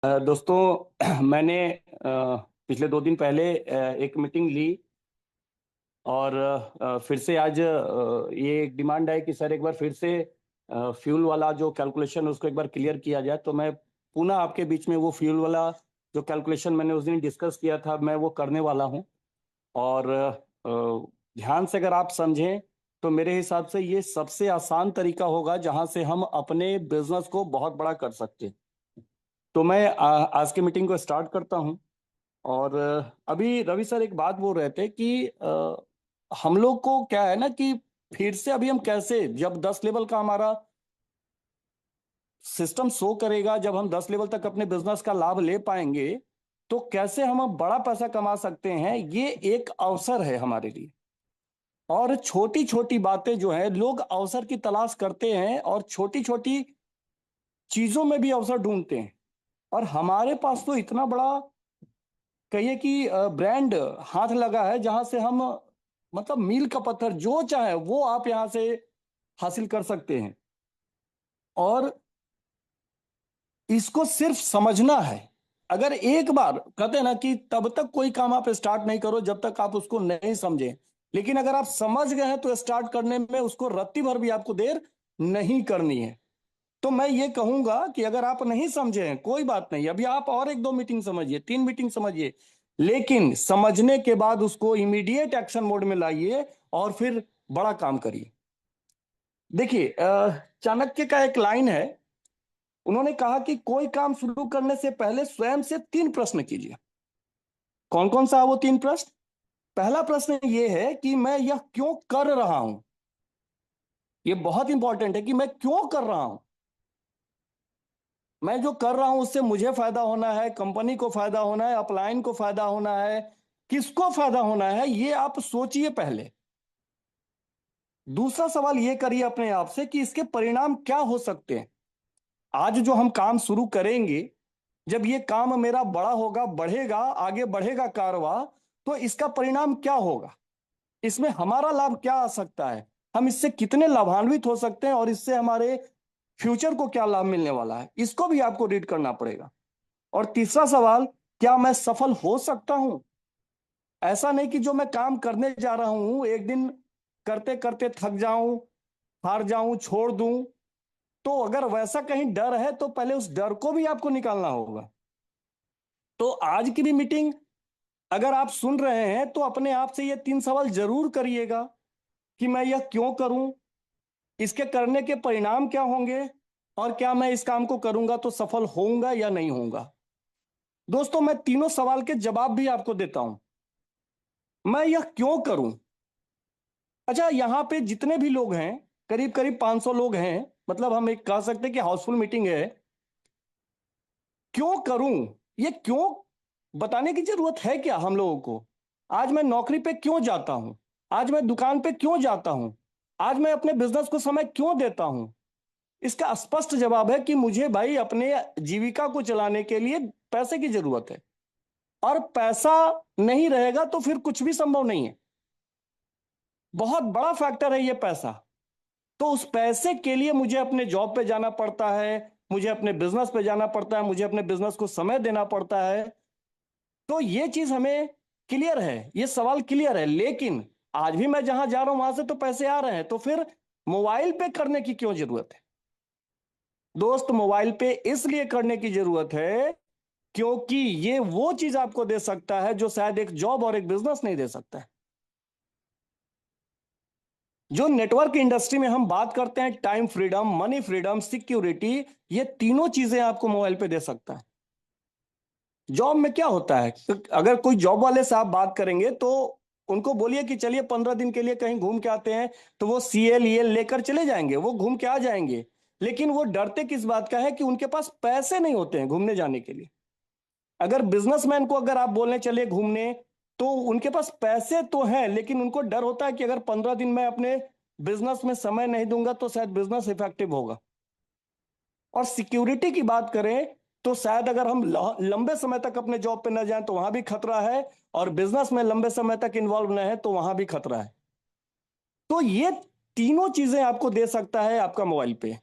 दोस्तों मैंने पिछले 2 दिन पहले एक मीटिंग ली और फिर से आज ये एक डिमांड है कि सर एक बार फिर से फ्यूल वाला जो कैलकुलेशन उसको एक बार क्लियर किया जाए। तो मैं पुनः आपके बीच में वो फ्यूल वाला जो कैलकुलेशन मैंने उस दिन डिस्कस किया था मैं वो करने वाला हूँ। और ध्यान से अगर आप समझें तो मेरे हिसाब से ये सबसे आसान तरीका होगा जहां से हम अपने बिजनेस को बहुत बड़ा कर सकते हैं। तो मैं आज की मीटिंग को स्टार्ट करता हूं। और अभी रवि सर एक बात बोल रहे थे कि हम लोग को क्या है ना कि फिर से अभी हम कैसे जब 10 लेवल का हमारा सिस्टम शो करेगा, जब हम 10 लेवल तक अपने बिजनेस का लाभ ले पाएंगे तो कैसे हम अब बड़ा पैसा कमा सकते हैं, ये एक अवसर है हमारे लिए। और छोटी छोटी बातें जो है लोग अवसर की तलाश करते हैं और छोटी छोटी चीजों में भी अवसर ढूंढते हैं। और हमारे पास तो इतना बड़ा कहिए कि ब्रांड हाथ लगा है जहां से हम मतलब मील का पत्थर जो चाहे वो आप यहां से हासिल कर सकते हैं। और इसको सिर्फ समझना है। अगर एक बार कहते हैं ना कि तब तक कोई काम आप स्टार्ट नहीं करो जब तक आप उसको नहीं समझें, लेकिन अगर आप समझ गए हैं तो स्टार्ट करने में उसको रत्ती भर भी आपको देर नहीं करनी है। तो मैं ये कहूंगा कि अगर आप नहीं समझे हैं कोई बात नहीं, अभी आप और 1-2 मीटिंग समझिए, 3 मीटिंग समझिए, लेकिन समझने के बाद उसको इमीडिएट एक्शन मोड में लाइए और फिर बड़ा काम करिए। देखिए चाणक्य का एक लाइन है, उन्होंने कहा कि कोई काम शुरू करने से पहले स्वयं से 3 प्रश्न कीजिए। कौन कौन सा है वो 3 प्रश्न? पहला प्रश्न ये है कि मैं यह क्यों कर रहा हूं। ये बहुत इंपॉर्टेंट है कि मैं क्यों कर रहा हूं। मैं जो कर रहा हूं उससे मुझे फायदा होना है, कंपनी को फायदा होना है, अपलाइन को फायदा होना है, किसको फायदा होना है, ये आप सोचिए पहले। दूसरा सवाल ये करिए अपने आप से कि इसके परिणाम क्या हो सकते हैं। आज जो हम काम शुरू करेंगे, जब ये काम मेरा बड़ा होगा, बढ़ेगा, आगे बढ़ेगा कारवा, तो इसका परिणाम क्या होगा, इसमें हमारा लाभ क्या आ सकता है, हम इससे कितने लाभान्वित हो सकते हैं और इससे हमारे फ्यूचर को क्या लाभ मिलने वाला है, इसको भी आपको रीड करना पड़ेगा। और तीसरा सवाल, क्या मैं सफल हो सकता हूं? ऐसा नहीं कि जो मैं काम करने जा रहा हूं एक दिन करते करते थक जाऊं, हार जाऊं, छोड़ दूं। तो अगर वैसा कहीं डर है तो पहले उस डर को भी आपको निकालना होगा। तो आज की भी मीटिंग अगर आप सुन रहे हैं तो अपने आप से ये 3 सवाल जरूर करिएगा कि मैं यह क्यों करूं, इसके करने के परिणाम क्या होंगे, और क्या मैं इस काम को करूंगा तो सफल होऊंगा या नहीं होऊंगा। दोस्तों मैं तीनों सवाल के जवाब भी आपको देता हूं। मैं यह क्यों करूं? अच्छा, यहां पे जितने भी लोग हैं, करीब करीब 500 लोग हैं, मतलब हम एक कह सकते हैं कि हाउसफुल मीटिंग है। क्यों करूं, ये क्यों बताने की जरूरत है क्या हम लोगों को? आज मैं नौकरी पे क्यों जाता हूं, आज मैं दुकान पे क्यों जाता हूं, आज मैं अपने बिजनेस को समय क्यों देता हूं? इसका स्पष्ट जवाब है कि मुझे भाई अपने जीविका को चलाने के लिए पैसे की जरूरत है। और पैसा नहीं रहेगा तो फिर कुछ भी संभव नहीं है। बहुत बड़ा फैक्टर है ये पैसा। तो उस पैसे के लिए मुझे अपने जॉब पे जाना पड़ता है, मुझे अपने बिजनेस पे जाना पड़ता है, मुझे अपने बिजनेस को समय देना पड़ता है। तो ये चीज हमें क्लियर है, ये सवाल क्लियर है। लेकिन आज भी मैं जहां जा रहा हूं वहां से तो पैसे आ रहे हैं, तो फिर मोबाइल पे करने की क्यों जरूरत है? दोस्त मोबाइल पे इसलिए करने की जरूरत है क्योंकि ये वो चीज आपको दे सकता है जो शायद एक जॉब और एक बिजनेस नहीं दे सकता है। जो नेटवर्क इंडस्ट्री में हम बात करते हैं, time freedom, money freedom, security, ये तीनों चीजें आपको मोबाइल पे दे सकता है। जॉब में क्या होता है, तो अगर कोई जॉब वाले से आप बात करेंगे तो उनको बोलिए कि चलिए 15 दिन के लिए कहीं घूम के आते हैं, तो वो सीएल ईएल लेकर चले जाएंगे, वो घूम के आ जाएंगे। लेकिन वो डरते किस बात का है कि उनके पास पैसे नहीं होते हैं घूमने जाने के लिए। अगर बिजनेसमैन को अगर आप बोलने चले घूमने, तो उनके पास पैसे तो हैं लेकिन उनको डर होता है कि अगर 15 दिन मैं अपने बिजनेस में समय नहीं दूंगा तो शायद बिजनेस इफेक्टिव होगा। और सिक्योरिटी की बात करें तो शायद अगर हम लंबे समय तक अपने जॉब पे न जाएं तो वहां भी खतरा है, और बिजनेस में लंबे समय तक इन्वॉल्व न है तो वहां भी खतरा है। तो ये तीनों चीजें आपको दे सकता है आपका मोबाइल पे।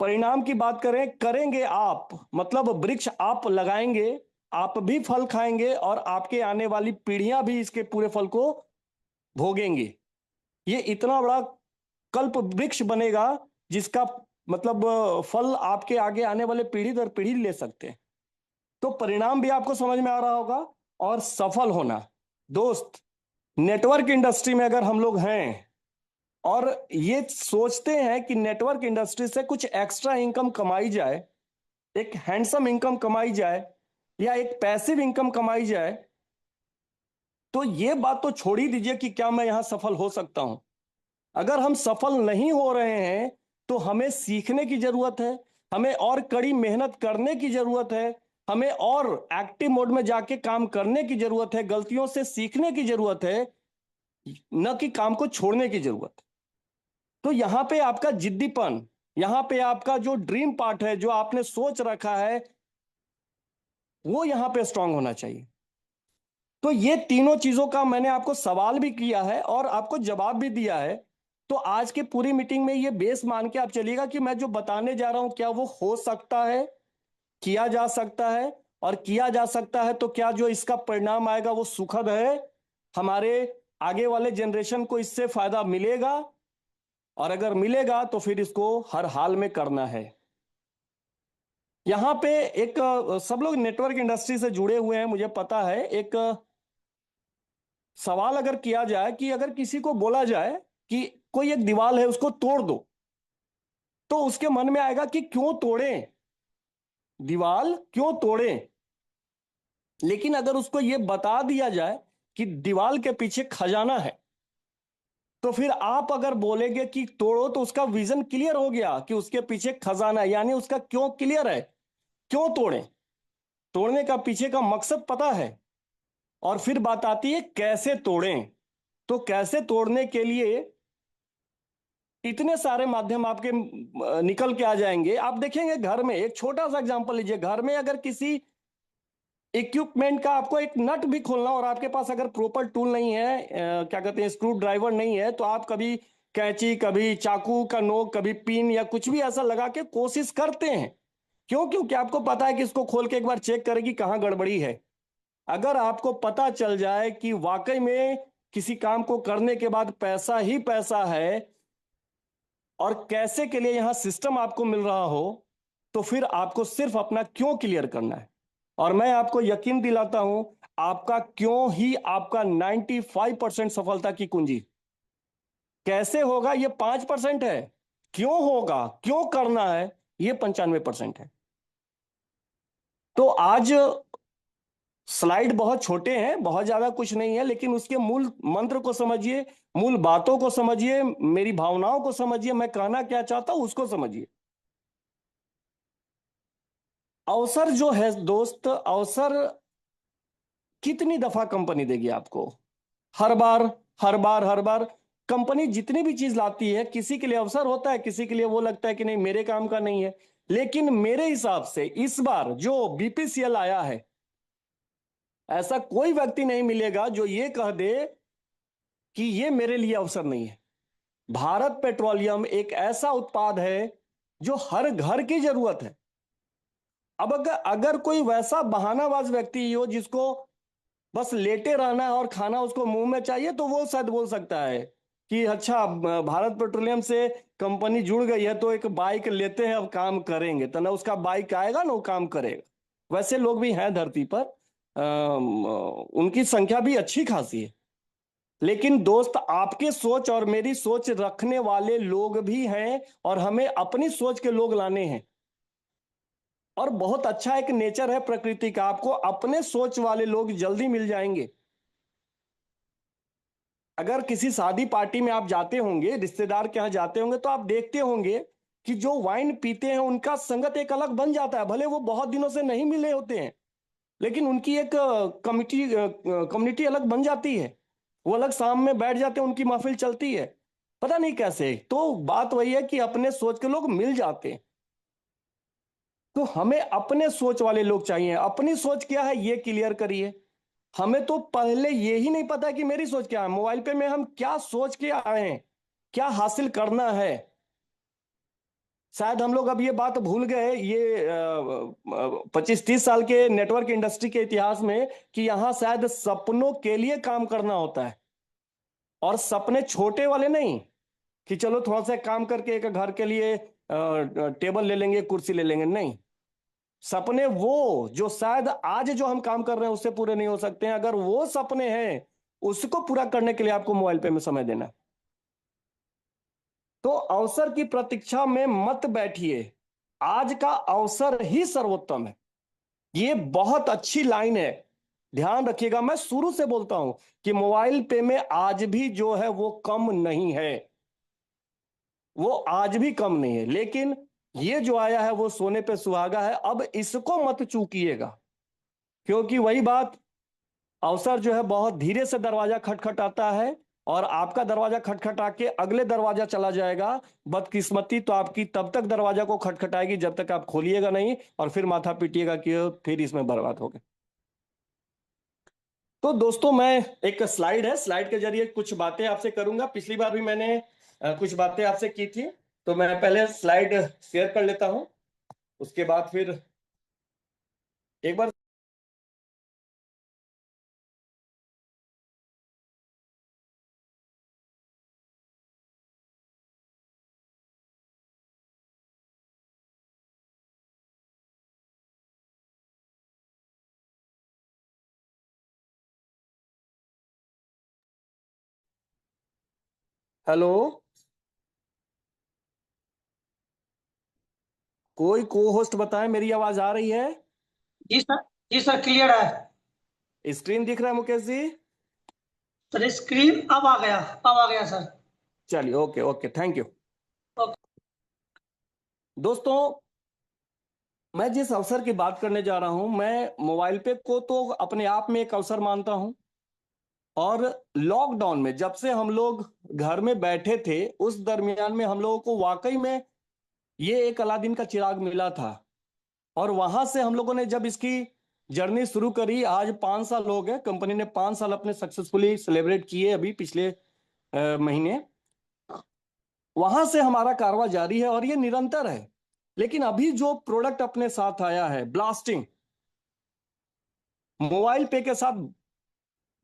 परिणाम की बात करें, करेंगे आप मतलब वृक्ष आप लगाएंगे, आप भी फल खाएंगे और आपके आने वाली पीढ़ियां भी इसके पूरे फल को भोगेंगे। ये इतना बड़ा कल्प वृक्ष बनेगा जिसका मतलब फल आपके आगे आने वाले पीढ़ी दर पीढ़ी ले सकते हैं। तो परिणाम भी आपको समझ में आ रहा होगा। और सफल होना दोस्त, नेटवर्क इंडस्ट्री में अगर हम लोग हैं और ये सोचते हैं कि नेटवर्क इंडस्ट्री से कुछ एक्स्ट्रा इनकम कमाई जाए, एक हैंडसम इनकम कमाई जाए या एक पैसिव इनकम कमाई जाए, तो ये बात तो छोड़ ही दीजिए कि क्या मैं यहां सफल हो सकता हूं। अगर हम सफल नहीं हो रहे हैं तो हमें सीखने की जरूरत है, हमें और कड़ी मेहनत करने की जरूरत है, हमें और एक्टिव मोड में जाके काम करने की जरूरत है, गलतियों से सीखने की जरूरत है, न कि काम को छोड़ने की जरूरत है। तो यहां पे आपका जिद्दीपन, यहां पे आपका जो ड्रीम पार्ट है, जो आपने सोच रखा है, वो यहां पे स्ट्रांग होना चाहिए। तो ये तीनों चीजों का मैंने आपको सवाल भी किया है और आपको जवाब भी दिया है। तो आज की पूरी मीटिंग में ये बेस मान के आप चलिएगा कि मैं जो बताने जा रहा हूं क्या वो हो सकता है, किया जा सकता है, और किया जा सकता है तो क्या जो इसका परिणाम आएगा वो सुखद है, हमारे आगे वाले जनरेशन को इससे फायदा मिलेगा, और अगर मिलेगा तो फिर इसको हर हाल में करना है। यहां पे एक सब लोग नेटवर्क इंडस्ट्री से जुड़े हुए हैं, मुझे पता है। एक सवाल अगर किया जाए कि अगर किसी को बोला जाए कि कोई एक दीवार है उसको तोड़ दो, तो उसके मन में आएगा कि क्यों तोड़ें, दीवार क्यों तोड़ें। लेकिन अगर उसको यह बता दिया जाए कि दीवार के पीछे खजाना है, तो फिर आप अगर बोलेंगे कि तोड़ो तो उसका विजन क्लियर हो गया कि उसके पीछे खजाना है, यानी उसका क्यों क्लियर है, क्यों तोड़ें, तोड़ने का पीछे का मकसद पता है। और फिर बात आती है कैसे तोड़ें। तो कैसे तोड़ने के लिए इतने सारे माध्यम आपके निकल के आ जाएंगे। आप देखेंगे घर में, एक छोटा सा एग्जांपल लीजिए, घर में अगर किसी इक्विपमेंट का आपको एक नट भी खोलना और आपके पास अगर प्रॉपर टूल नहीं है, क्या कहते हैं, स्क्रू ड्राइवर नहीं है, तो आप कभी कैंची, कभी चाकू का नोक, कभी पिन या कुछ भी ऐसा लगा के कोशिश करते हैं। क्यों? क्योंकि आपको पता है कि इसको खोल के एक बार चेक करेगी कहां गड़बड़ी है। अगर आपको पता चल जाए कि वाकई में किसी काम को करने के बाद पैसा ही पैसा है और कैसे के लिए यहां सिस्टम आपको मिल रहा हो, तो फिर आपको सिर्फ अपना क्यों क्लियर करना है। और मैं आपको यकीन दिलाता हूं, आपका क्यों ही आपका 95% सफलता की कुंजी। कैसे होगा ये 5% है, क्यों होगा, क्यों करना है, ये 95% है। तो आज स्लाइड बहुत छोटे हैं, बहुत ज्यादा कुछ नहीं है, लेकिन उसके मूल मंत्र को समझिए, मूल बातों को समझिए, मेरी भावनाओं को समझिए, मैं कहना क्या चाहता हूं उसको समझिए। अवसर जो है दोस्त, अवसर कितनी दफा कंपनी देगी आपको? हर बार, हर बार, हर बार। कंपनी जितनी भी चीज लाती है, किसी के लिए अवसर होता है, किसी के लिए वो लगता है कि नहीं मेरे काम का नहीं है। लेकिन मेरे हिसाब से इस बार जो बीपीसीएल आया है, ऐसा कोई व्यक्ति नहीं मिलेगा जो ये कह दे कि ये मेरे लिए अवसर नहीं है। भारत पेट्रोलियम एक ऐसा उत्पाद है जो हर घर की जरूरत है। अब अगर कोई वैसा बहानाबाज व्यक्ति हो जिसको बस लेटे रहना है और खाना उसको मुंह में चाहिए, तो वो शायद बोल सकता है कि अच्छा, भारत पेट्रोलियम से कंपनी जुड़ गई है तो एक बाइक लेते हैं, अब काम करेंगे, तो ना उसका बाइक आएगा ना वो काम करेगा। वैसे लोग भी हैं धरती पर, उनकी संख्या भी अच्छी खासी है। लेकिन दोस्त, आपके सोच और मेरी सोच रखने वाले लोग भी हैं, और हमें अपनी सोच के लोग लाने हैं। और बहुत अच्छा एक नेचर है प्रकृति का, आपको अपने सोच वाले लोग जल्दी मिल जाएंगे। अगर किसी शादी पार्टी में आप जाते होंगे, रिश्तेदार के यहां जाते होंगे, तो आप देखते होंगे कि जो वाइन पीते हैं उनका संगत एक अलग बन जाता है। भले वो बहुत दिनों से नहीं मिले होते हैं, लेकिन उनकी एक कमिटी कम्युनिटी अलग बन जाती है। वो अलग शाम में बैठ जाते हैं, उनकी महफिल चलती है, पता नहीं कैसे। तो बात वही है कि अपने सोच के लोग मिल जाते हैं। तो हमें अपने सोच वाले लोग चाहिए। अपनी सोच क्या है ये क्लियर करिए। हमें तो पहले ये ही नहीं पता कि मेरी सोच क्या है, मोबाइल पे में हम क्या सोच के आए हैं, क्या हासिल करना है। शायद हम लोग अब ये बात भूल गए, ये 25-30 साल के नेटवर्क इंडस्ट्री के इतिहास में, कि यहाँ शायद सपनों के लिए काम करना होता है। और सपने छोटे वाले नहीं, कि चलो थोड़ा सा काम करके एक घर के लिए टेबल ले लेंगे, कुर्सी ले लेंगे, नहीं। सपने वो जो शायद आज जो हम काम कर रहे हैं उससे पूरे नहीं हो सकते हैं, अगर वो सपने हैं उसको पूरा करने के लिए आपको मोबाइल पे में समय देना है। तो अवसर की प्रतीक्षा में मत बैठिए, आज का अवसर ही सर्वोत्तम है। ये बहुत अच्छी लाइन है, ध्यान रखिएगा। मैं शुरू से बोलता हूं कि मोबाइल पे में आज भी जो है वो कम नहीं है, वो आज भी कम नहीं है, लेकिन ये जो आया है वो सोने पे सुहागा है, अब इसको मत चूकिएगा। क्योंकि वही बात, अवसर जो है बहुत धीरे से दरवाजा खटखटाता है, और आपका दरवाजा खटखटा के अगले दरवाजा चला जाएगा। बदकिस्मती तो आपकी तब तक दरवाजा को खटखटाएगी जब तक आप खोलिएगा नहीं, और फिर माथा पीटिएगा कि फिर इसमें बर्बाद हो गए। तो दोस्तों, मैं एक स्लाइड है, स्लाइड के जरिए कुछ बातें आपसे करूंगा। पिछली बार भी मैंने कुछ बातें आपसे की थी, तो मैं पहले स्लाइड शेयर कर लेता हूं, उसके बाद फिर एक बार। हेलो, कोई को होस्ट बताए, मेरी आवाज आ रही है? जी सर। जी सर, क्लियर है। स्क्रीन दिख रहा है मुकेश जी? सर स्क्रीन अब आ गया सर। चलिए, okay okay, thank you. Okay. दोस्तों, मैं जिस अवसर की बात करने जा रहा हूं, मैं मोबाइल पे को तो अपने आप में एक अवसर मानता हूं। और लॉकडाउन में जब से हम लोग घर में बैठे थे, उस दरमियान में हम लोगों को वाकई में ये एक अलादीन का चिराग मिला था। और वहां से हम लोगों ने जब इसकी जर्नी शुरू करी, आज 5 साल हो गए, कंपनी ने 5 साल अपने सक्सेसफुली सेलिब्रेट किए अभी पिछले महीने। वहां से हमारा कारवां जारी है और ये निरंतर है। लेकिन अभी जो प्रोडक्ट अपने साथ आया है, ब्लास्टिंग मोबाइल पे के साथ,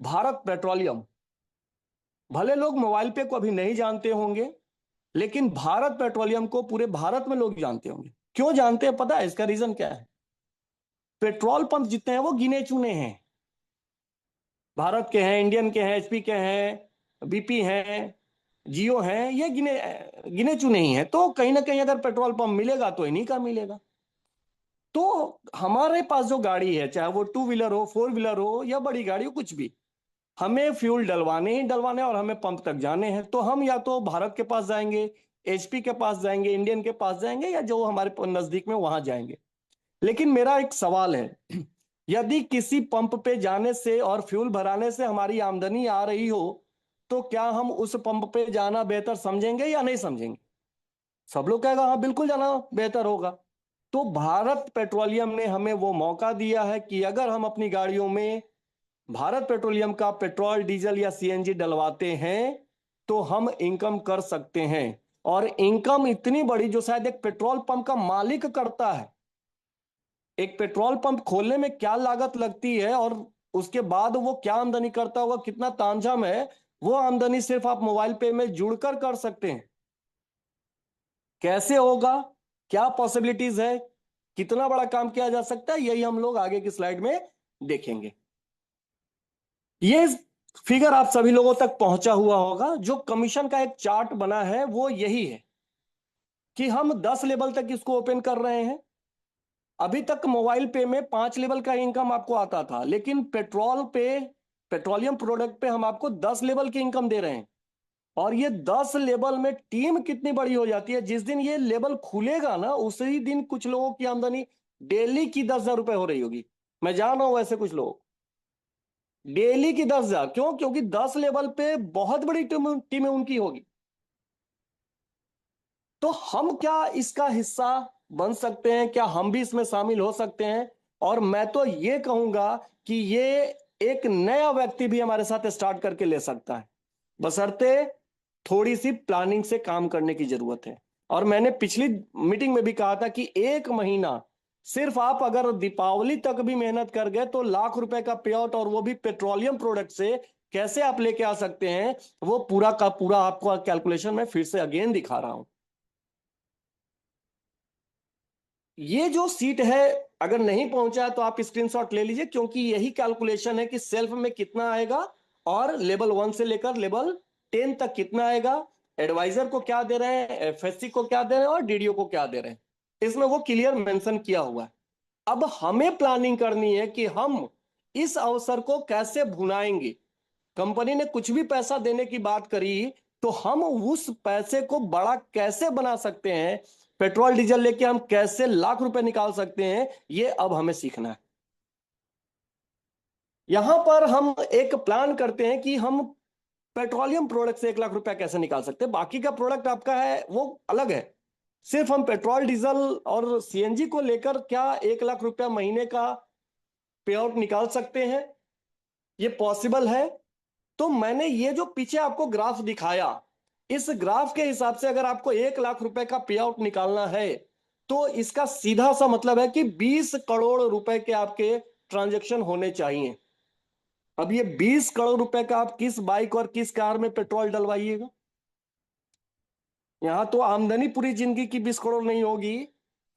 भारत पेट्रोलियम। भले लोग मोबाइल पे को अभी नहीं जानते होंगे, लेकिन भारत पेट्रोलियम को पूरे भारत में लोग जानते होंगे। क्यों जानते हैं पता है? इसका रीजन क्या है? पेट्रोल पंप जितने हैं वो गिने चुने हैं, भारत के हैं, इंडियन के हैं, एचपी के हैं, बीपी हैं, जियो हैं, ये गिने गिने चुने ही हैं। तो कहीं ना कहीं अगर पेट्रोल पंप मिलेगा तो इन्हीं का मिलेगा। तो हमारे पास जो गाड़ी है, चाहे वो 2 व्हीलर हो, 4 व्हीलर हो, या बड़ी गाड़ी हो, कुछ भी, हमें फ्यूल डलवाने ही डलवाने और हमें पंप तक जाने हैं। तो हम या तो भारत के पास जाएंगे, एचपी के पास जाएंगे, इंडियन के पास जाएंगे, या जो हमारे नजदीक में वहां जाएंगे। लेकिन मेरा एक सवाल है, यदि किसी पंप पे जाने से और फ्यूल भराने से हमारी आमदनी आ रही हो, तो क्या हम उस पंप पे जाना बेहतर समझेंगे या नहीं समझेंगे? सब लोग कहेगा हाँ बिल्कुल जाना बेहतर होगा। तो भारत पेट्रोलियम ने हमें वो मौका दिया है कि अगर हम अपनी गाड़ियों में भारत पेट्रोलियम का पेट्रोल, डीजल या सीएनजी डलवाते हैं, तो हम इनकम कर सकते हैं। और इनकम इतनी बड़ी जो शायद एक पेट्रोल पंप का मालिक करता है। एक पेट्रोल पंप खोलने में क्या लागत लगती है, और उसके बाद वो क्या आमदनी करता होगा, कितना तामझाम है, वो आमदनी सिर्फ आप मोबाइल पे में जुड़कर कर सकते हैं। कैसे होगा, क्या पॉसिबिलिटीज है, कितना बड़ा काम किया जा सकता है, यही हम लोग आगे की स्लाइड में देखेंगे। ये फिगर आप सभी लोगों तक पहुंचा हुआ होगा। जो कमीशन का एक चार्ट बना है वो यही है कि हम 10 लेवल तक इसको ओपन कर रहे हैं। अभी तक मोबाइल पे में 5 लेवल का इनकम आपको आता था, लेकिन पेट्रोल पे, पेट्रोलियम प्रोडक्ट पे हम आपको 10 लेवल की इनकम दे रहे हैं। और ये 10 लेवल में टीम कितनी बड़ी हो जाती है, जिस दिन ये लेवल खुलेगा ना, उसी दिन कुछ लोगों की आमदनी डेली की 10,000 रुपए हो रही होगी। मैं जान रहा हूं ऐसे कुछ लोग, डेली की 10,000। क्यों? क्योंकि 10 लेवल पे बहुत बड़ी टीमें उनकी होगी। तो हम क्या इसका हिस्सा बन सकते हैं? क्या हम भी इसमें शामिल हो सकते हैं? और मैं तो ये कहूंगा कि ये एक नया व्यक्ति भी हमारे साथ स्टार्ट करके ले सकता है, बशर्ते थोड़ी सी प्लानिंग से काम करने की जरूरत है। और मैंने पिछली मीटिंग में भी कहा था कि 1 महीना सिर्फ आप अगर दीपावली तक भी मेहनत कर गए तो ₹1,00,000 का पे आउट, और वो भी पेट्रोलियम प्रोडक्ट से कैसे आप लेके आ सकते हैं, वो पूरा का पूरा आपको कैलकुलेशन में फिर से अगेन दिखा रहा हूं। ये जो सीट है, अगर नहीं पहुंचा है तो आप स्क्रीनशॉट ले लीजिए, क्योंकि यही कैलकुलेशन है कि सेल्फ में कितना आएगा और लेवल 1 से लेकर लेवल 10 तक कितना आएगा, एडवाइजर को क्या दे रहे हैं, एफएससी को क्या दे रहे हैं और डीडीओ को क्या दे रहे हैं। इसमें वो क्लियर मेंशन किया हुआ है। अब हमें प्लानिंग करनी है कि हम इस अवसर को कैसे भुनाएंगे। कंपनी ने कुछ भी पैसा देने की बात करी, तो हम उस पैसे को बड़ा कैसे बना सकते हैं, पेट्रोल डीजल लेके हम कैसे ₹1,00,000 निकाल सकते हैं, ये अब हमें सीखना है। यहां पर हम एक प्लान करते हैं कि हम पेट्रोलियम प्रोडक्ट से ₹1,00,000 कैसे निकाल सकते हैं। बाकी का प्रोडक्ट आपका है वो अलग है। सिर्फ हम पेट्रोल डीजल और सीएनजी को लेकर क्या ₹1,00,000 महीने का पे आउट निकाल सकते हैं, ये पॉसिबल है। तो मैंने ये जो पीछे आपको ग्राफ दिखाया, इस ग्राफ के हिसाब से अगर आपको ₹1,00,000 का पे आउट निकालना है, तो इसका सीधा सा मतलब है कि 20 करोड़ रुपए के आपके ट्रांजैक्शन होने चाहिए। अब ये 20 करोड़ रुपए का आप किस बाइक और किस कार में पेट्रोल डलवाइएगा। यहां तो आमदनी पूरी जिंदगी की 20 करोड़ नहीं होगी,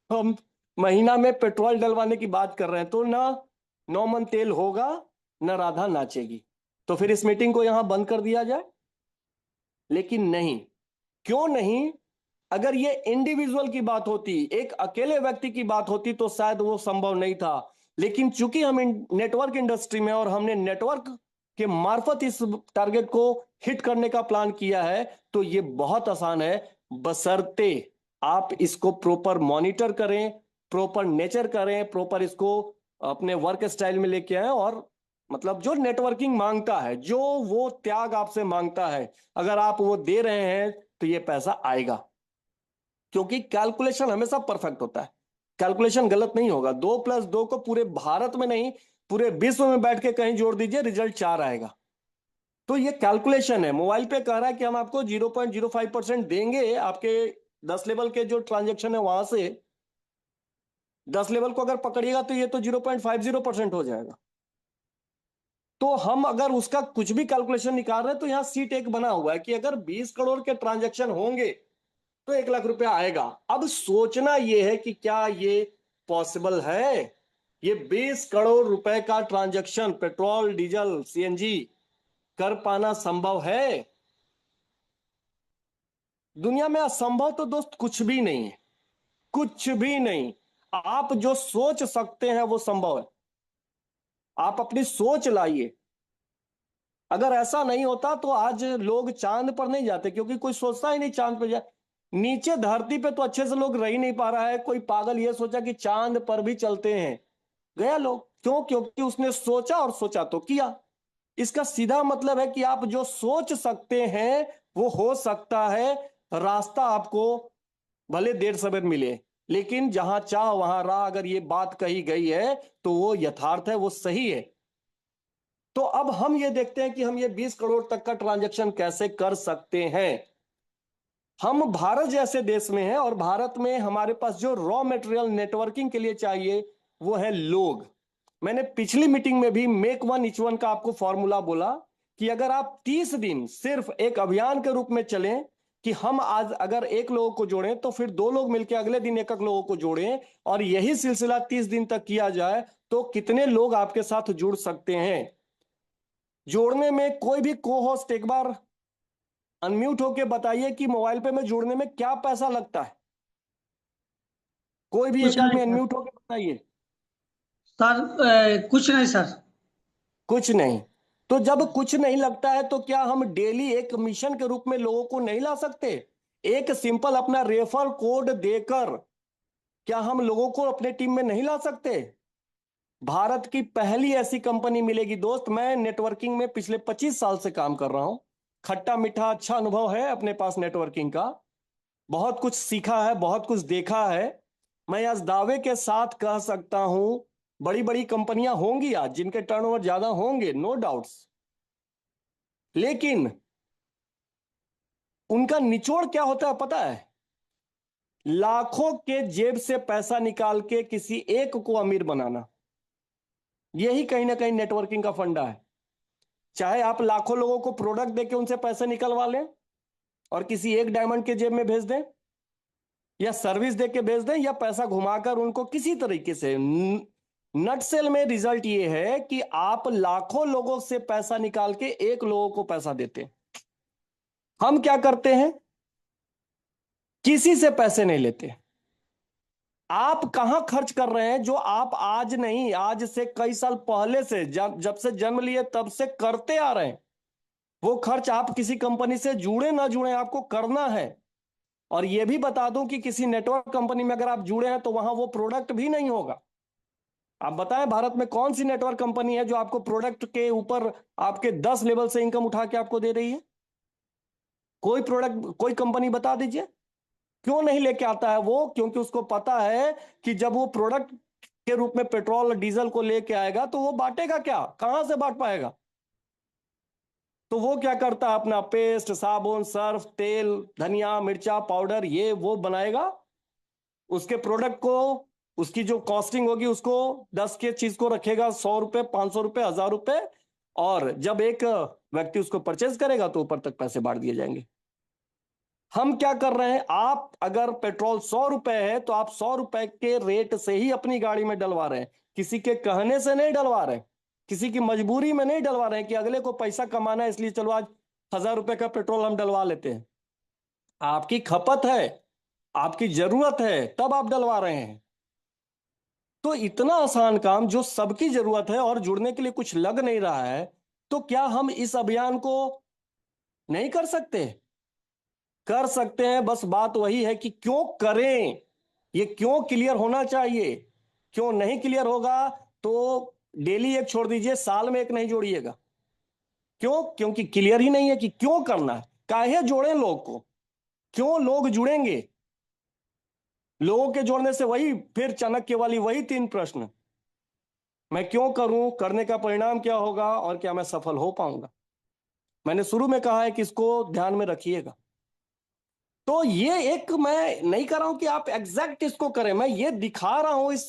हम महीना में पेट्रोल डलवाने की बात कर रहे हैं। तो ना 9 मन तेल होगा, ना राधा नाचेगी। तो फिर इस मीटिंग को यहां बंद कर दिया जाए। लेकिन नहीं, क्यों नहीं? अगर ये इंडिविजुअल की बात होती, एक अकेले व्यक्ति की बात होती, तो शायद वो संभव नहीं था। लेकिन चूंकि हम नेटवर्क इंडस्ट्री में और हमने नेटवर्क के मार्फत इस टारगेट को हिट करने का प्लान किया है, तो ये बहुत आसान है, बशर्ते आप इसको प्रॉपर मॉनिटर करें, प्रॉपर नेचर करें, प्रॉपर इसको अपने वर्क स्टाइल में लेके आए, और मतलब जो नेटवर्किंग मांगता है, जो वो त्याग आपसे मांगता है, अगर आप वो दे रहे हैं तो ये पैसा आएगा। क्योंकि कैलकुलेशन हमेशा परफेक्ट होता है, कैलकुलेशन गलत नहीं होगा। 2+2 को पूरे भारत में नहीं, पूरे विश्व में बैठ के कहीं जोड़ दीजिए, रिजल्ट 4 आएगा। तो ये कैलकुलेशन है। मोबाइल पे कह रहा है कि हम आपको 0.05% देंगे, आपके 10 लेवल के जो ट्रांजेक्शन है वहां से 10 लेवल को अगर पकड़िएगा तो ये तो 0.50% हो जाएगा। तो हम अगर उसका कुछ भी कैलकुलेशन निकाल रहे हैं, तो यहां सीट एक बना हुआ है कि अगर 20 करोड़ के ट्रांजेक्शन होंगे तो ₹1,00,000 आएगा। अब सोचना यह है कि क्या ये पॉसिबल है, ये 20 करोड़ रुपए का ट्रांजैक्शन पेट्रोल डीजल सीएनजी कर पाना संभव है? दुनिया में असंभव तो दोस्त कुछ भी नहीं है, कुछ भी नहीं। आप जो सोच सकते हैं वो संभव है। आप अपनी सोच लाइए। अगर ऐसा नहीं होता तो आज लोग चांद पर नहीं जाते, क्योंकि कोई सोचता ही नहीं चांद पर जाए। नीचे धरती पे तो अच्छे से लोग रह ही नहीं पा रहा है। कोई पागल ये सोचा कि चांद पर भी चलते हैं, गया लोग। क्यों? क्योंकि उसने सोचा, और सोचा तो किया। इसका सीधा मतलब है कि आप जो सोच सकते हैं वो हो सकता है। रास्ता आपको भले देर सवेर मिले, लेकिन जहां चाह वहां राह, अगर ये बात कही गई है तो वो यथार्थ है, वो सही है। तो अब हम ये देखते हैं कि हम ये 20 करोड़ तक का ट्रांजैक्शन कैसे कर सकते हैं। हम भारत जैसे देश में हैं, और भारत में हमारे पास जो रॉ मटेरियल नेटवर्किंग के लिए चाहिए वो है लोग। मैंने पिछली मीटिंग में भी मेक वन इच वन का आपको फॉर्मूला बोला कि अगर आप 30 दिन सिर्फ एक अभियान के रूप में चलें, कि हम आज अगर एक लोगों को जोड़ें तो फिर 2 लोग मिलकर अगले दिन एक एक लोगों को जोड़ें, और यही सिलसिला 30 दिन तक किया जाए, तो कितने लोग आपके साथ जुड़ सकते हैं। जोड़ने में कोई भी को होस्ट एक बार अनम्यूट होके बताइए कि मोबाइल पे में जुड़ने में क्या पैसा लगता है। कोई भी कुछ एक नहीं आदमी सर। अनम्यूट होके बताइए। सर कुछ नहीं सर। कुछ नहीं। तो जब कुछ नहीं लगता है, तो क्या हम डेली एक मिशन के रूप में लोगों को नहीं ला सकते? एक सिंपल अपना रेफर कोड देकर क्या हम लोगों को अपने टीम में नहीं ला सकते? भारत की पहली ऐसी कंपनी मिलेगी दोस्त। मैं नेटवर्किंग में पिछले 25 साल से काम कर रहा हूं। खट्टा मीठा अच्छा अनुभव है अपने पास नेटवर्किंग का। बहुत कुछ सीखा है, बहुत कुछ देखा है। मैं आज दावे के साथ कह सकता हूं, बड़ी बड़ी कंपनियां होंगी आज जिनके टर्नओवर ज्यादा होंगे, नो डाउट्स, लेकिन उनका निचोड़ क्या होता है पता है? लाखों के जेब से पैसा निकाल के किसी एक को अमीर बनाना, यही कहीं ना कहीं नेटवर्किंग का फंडा है। चाहे आप लाखों लोगों को प्रोडक्ट देके उनसे पैसे निकलवा लें और किसी एक डायमंड के जेब में भेज दें, या सर्विस देके भेज दें, या पैसा घुमाकर उनको किसी तरीके से, नटसेल में रिजल्ट ये है कि आप लाखों लोगों से पैसा निकाल के एक लोगों को पैसा देते हैं। हम क्या करते हैं, किसी से पैसे नहीं लेते। आप कहां खर्च कर रहे हैं जो आप आज नहीं, आज से कई साल पहले से, जब से जन्म लिए तब से करते आ रहे हैं। वो खर्च आप किसी कंपनी से जुड़े ना जुड़े आपको करना है। और यह भी बता दूं कि किसी नेटवर्क कंपनी में अगर आप जुड़े हैं तो वहां वो प्रोडक्ट भी नहीं होगा। आप बताएं भारत में कौन सी नेटवर्क कंपनी है जो आपको प्रोडक्ट के ऊपर आपके 10 लेवल से इनकम उठा के आपको दे रही है? कोई प्रोडक्ट, कोई कंपनी बता दीजिए। क्यों नहीं लेके आता है वो? क्योंकि उसको पता है कि जब वो प्रोडक्ट के रूप में पेट्रोल और डीजल को लेके आएगा तो वो बांटेगा क्या, कहां से बांट पाएगा? तो वो क्या करता है, अपना पेस्ट, साबुन, सर्फ, तेल, धनिया, मिर्चा पाउडर, ये वो बनाएगा। उसके प्रोडक्ट को, उसकी जो कॉस्टिंग होगी उसको, 10 के चीज को रखेगा 100 रुपए, 500 रुपए, 1000 रुपए। और जब एक व्यक्ति उसको परचेज करेगा तो ऊपर तक पैसे बांट दिए जाएंगे। हम क्या कर रहे हैं, आप अगर पेट्रोल 100 रुपए है तो आप 100 रुपए के रेट से ही अपनी गाड़ी में डलवा रहे हैं, किसी के कहने से नहीं डलवा रहे हैं, किसी की मजबूरी में नहीं डलवा रहे हैं कि अगले को पैसा कमाना है इसलिए चलो आज 1000 रुपए का पेट्रोल हम डलवा लेते हैं। आपकी खपत है, आपकी जरूरत है, तब आप डलवा रहे हैं। तो इतना आसान काम जो सबकी जरूरत है और जुड़ने के लिए कुछ लग नहीं रहा है, तो क्या हम इस अभियान को नहीं कर सकते? कर सकते हैं। बस बात वही है कि क्यों करें, ये क्यों क्लियर होना चाहिए। क्यों नहीं क्लियर होगा तो डेली एक छोड़ दीजिए, साल में एक नहीं जोड़िएगा। क्यों? क्योंकि क्लियर ही नहीं है कि क्यों करना है, काहे जोड़ें लोग को, क्यों लोग जुड़ेंगे। लोगों के जोड़ने से वही फिर चाणक्य वाली वही 3 प्रश्न, मैं क्यों करूं, करने का परिणाम क्या होगा, और क्या मैं सफल हो पाऊंगा। मैंने शुरू में कहा है कि इसको ध्यान में रखिएगा। तो ये एक, मैं नहीं कर रहा हूं कि आप एग्जैक्ट इसको करें, मैं ये दिखा रहा हूं इस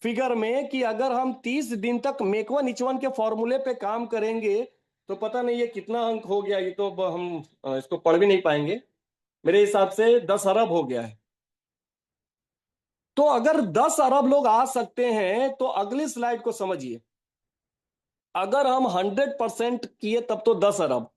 फिगर में कि अगर हम 30 दिन तक मेकवन इचवन के फॉर्मूले पे काम करेंगे तो पता नहीं ये कितना अंक हो गया, ये तो हम इसको पढ़ भी नहीं पाएंगे। मेरे हिसाब से 10 अरब हो गया है। तो अगर 10 अरब लोग आ सकते हैं तो अगली स्लाइड को समझिए। अगर हम 100% किए तब तो 10 अरब,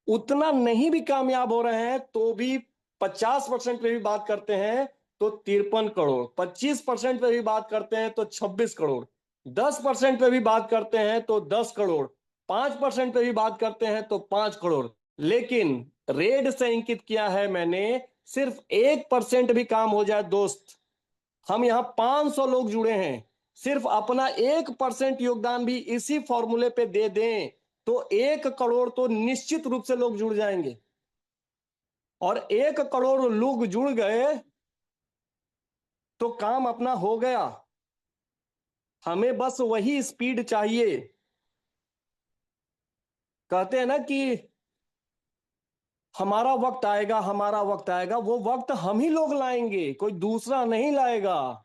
उतना नहीं भी कामयाब हो रहे हैं तो भी 50% पे भी बात करते हैं तो 53 करोड़, 25% पे भी बात करते हैं तो 26 करोड़, 10% पे भी बात करते हैं तो 10 करोड़, 5% पे भी बात करते हैं तो 5 करोड़। लेकिन रेड से इंकित किया है मैंने, सिर्फ 1% भी काम हो जाए दोस्त, हम यहां 500 लोग जुड़े हैं, सिर्फ अपना 1% योगदान भी इसी फॉर्मूले पे दे दें तो 1 करोड़ तो निश्चित रूप से लोग जुड़ जाएंगे। और 1 करोड़ लोग जुड़ गए तो काम अपना हो गया। हमें बस वही स्पीड चाहिए। कहते हैं ना कि हमारा वक्त आएगा, हमारा वक्त आएगा, वो वक्त हम ही लोग लाएंगे, कोई दूसरा नहीं लाएगा।